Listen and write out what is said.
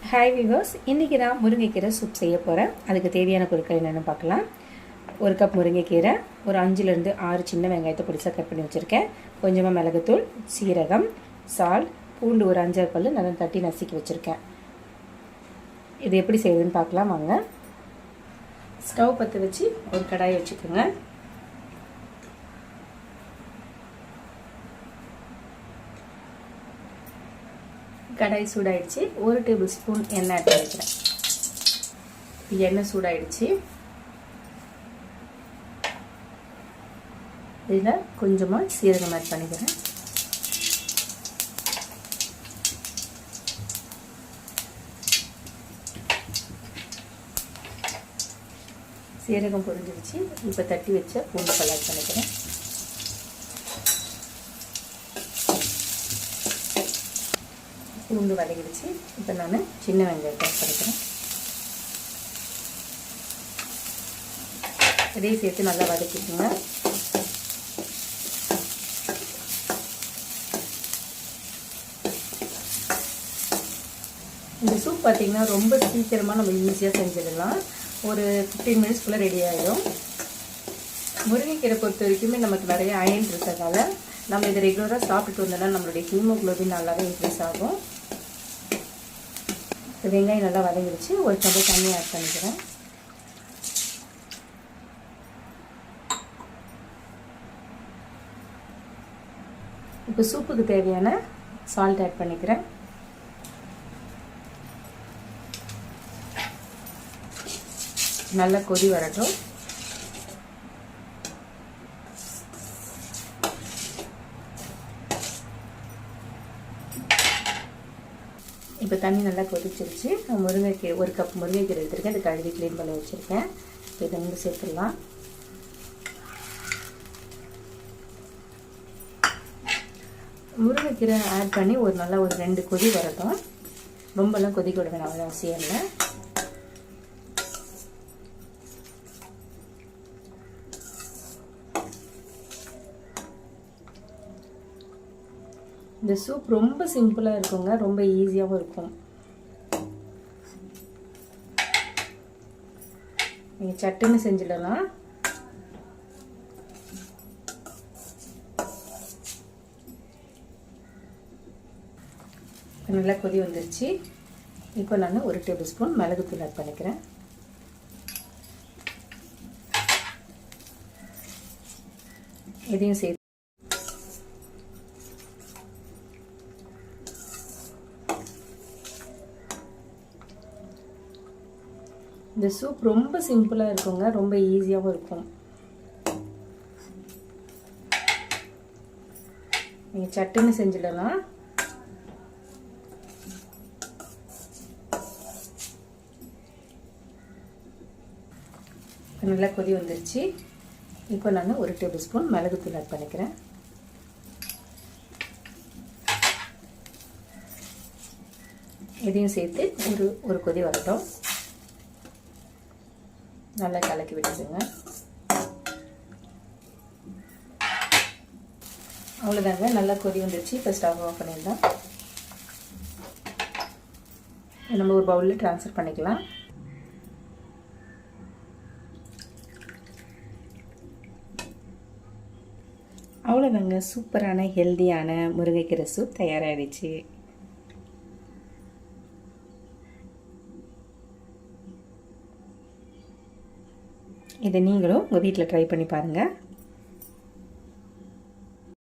Hi viewers, இன்றைக்கி நான் முருங்கைக்கீரை சூப் செய்ய போகிறேன். அதுக்கு தேவையான பொருட்கள் என்னென்னு பார்க்கலாம். 1 கப் முருங்கைக்கீரை, ஒரு 5லேருந்து 6 சின்ன வெங்காயத்தை பொடிசாக கட் பண்ணி வச்சுருக்கேன். கொஞ்சமாக மிளகுத்தூள், சீரகம், சால்ட், பூண்டு ஒரு 5 பல் நல்லா தட்டி நசுக்கி வச்சுருக்கேன். இது எப்படி செய்யுதுன்னு பார்க்கலாம் வாங்க. ஸ்டவ் பற்ற வச்சு ஒரு கடாயை வச்சுக்கோங்க. கடாய் சூடாயிடுச்சு. 1 டேபிள் ஸ்பூன் எண்ணெய் ஆட் பண்ணிக்கிறேன். எண்ணெய் சூடாயிடுச்சு. இதில் கொஞ்சமாக சீரகம் ஆட் பண்ணிக்கிறேன். சீரகம் பொரிஞ்சிடுச்சு. இப்போ தட்டி வச்ச பூண்டு பல் ஆட் பண்ணிக்கிறேன். பூண்டு வதங்கிடுச்சு. இப்போ நான் சின்ன வெங்காயத்தை ஆட் பண்ணிக்கிறேன். இதையும் சேர்த்து நல்லா வதக்கிக்கோங்க. இந்த சூப் பார்த்திங்கன்னா ரொம்ப சீக்கிரமாக நம்ம ஈஸியாக செஞ்சிடலாம். ஒரு 15 மினிட்ஸ்க்குள்ளே ரெடி ஆகிடும். முருங்கைக்கீரை பொறுத்த வரைக்குமே நமக்கு நிறைய அயன் இருக்கிறதால நம்ம இதை ரெகுலராக சாப்பிட்டுட்டு வந்தோம்னா நம்மளுடைய ஹீமோக்ளோபின் நல்லாவே இன்க்ரீஸ் ஆகும். வெங்காயம் நல்லா வதங்கிடுச்சு. ஒரு டம்ளர் தண்ணி ஆட் பண்ணிக்கிறேன். இப்போ சூப்புக்கு தேவையான சால்ட் ஆட் பண்ணிக்கிறேன். நல்லா கொதி வரட்டும். இப்போ தண்ணி நல்லா கொதிச்சிருச்சு. நான் முருங்கைக்கீரை 1 கப் முருங்கைக்கீரை எடுத்துருக்கேன். அது கழுவி க்ளீன் பண்ணி வச்சுருக்கேன். இப்போ இதை வந்து சேர்த்துடலாம். முருங்கைக்கீரை ஆட் பண்ணி நல்லா ஒரு 2 கொதி வரட்டும். ரொம்பலாம் கொதிக்க விட வேணாம், அவசியம் இல்லை. இந்த சூப் ரொம்ப சிம்பிளாக இருக்குங்க, ரொம்ப ஈஸியாகவும் இருக்கும். நீங்கள் சட்டுன்னு செஞ்சிடலாம். நல்லா கொதி வந்துருச்சு. இப்போ நான் 1 டேபிள் ஸ்பூன் மிளகுத்தூள் ஆட் பண்ணிக்கிறேன். இதையும் சேர்த்து இந்த சூப் ரொம்ப சிம்பிளாக இருக்குங்க, ரொம்ப ஈஸியாகவும் இருக்கும். நீங்கள் சட்டுன்னு செஞ்சிடலாம். நல்லா கொதி வந்துருச்சு. இப்போ நான் 1 டேபிள் ஸ்பூன் மிளகுத்தூள் ஆட் பண்ணிக்கிறேன். இதையும் சேர்த்து ஒரு கொதி வரட்டும். நல்லா கலக்கி விட்டுடுங்க. அவ்வளோதாங்க, நல்லா கொதி வந்துடுச்சு. இப்போ ஸ்டவ் ஆஃப் பண்ணிடலாம். நம்ம ஒரு பவுலில் ட்ரான்ஸ்ஃபர் பண்ணிக்கலாம். அவ்வளோதாங்க, சூப்பரான ஹெல்தியான முருங்கைக்கீரை சூப் தயாராகிடுச்சு. இதை நீங்களும் உங்கள் வீட்டில் ட்ரை பண்ணி பாருங்கள்.